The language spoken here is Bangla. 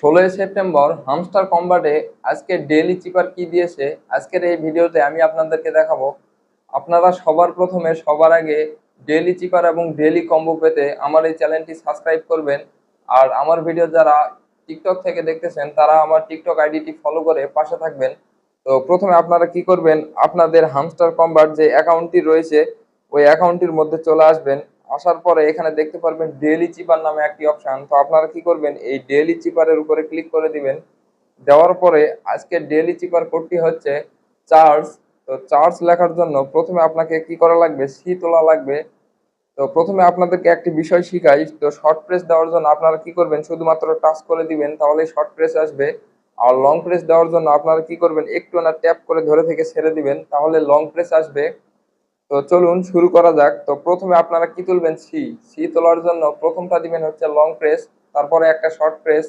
16 সেপ্টেম্বর হামস্টার কম্বাটে আজকে ডেইলি চিপার কি দিয়েছে আজকের এই ভিডিওতে আমি আপনাদেরকে দেখাবো। আপনারা সবার প্রথমে সবার আগে ডেইলি চিপার এবং ডেইলি কম্বো পেতে আমার এই চ্যানেলটি সাবস্ক্রাইব করবেন। আর আমার ভিডিও যারা টিকটক থেকে দেখতেছেন তারা আমার টিকটক আইডিটি ফলো করে পাশে থাকবেন। তো প্রথমে আপনারা কি করবেন, আপনাদের হামস্টার কম্বাট যে অ্যাকাউন্টটি রয়েছে ওই অ্যাকাউন্টটির মধ্যে চলে আসবেন। আসার পরে এখানে দেখতে পারবেন ডেইলি চিপার নামে একটি অপশন। তো আপনারা কি করবেন, এই ডেইলি চিপারের উপরে ক্লিক করে দিবেন। দেওয়ার পরে আজকে ডেইলি চিপার কোডটি হচ্ছে চার্জ। তো চার্জ লেখার জন্য প্রথমে আপনাকে কি করা লাগবে, সি তোলা লাগবে। তো প্রথমে আপনাদেরকে একটি বিষয় শিখাই। তো শর্ট প্রেস দেওয়ার জন্য আপনারা কি করবেন, শুধুমাত্র টাচ করে দিবেন তাহলে শর্ট প্রেস আসবে। আর লং প্রেস দেওয়ার জন্য আপনারা কি করবেন, একটু না ট্যাপ করে ধরে থেকে ছেড়ে দিবেন তাহলে লং প্রেস আসবে। তো চলুন শুরু করা যাক। তো প্রথমে আপনারা কি তুলবেন, সি। সি তোলার জন্য প্রথমটা দিবেন হচ্ছে লং প্রেস, তারপরে একটা শর্ট প্রেস,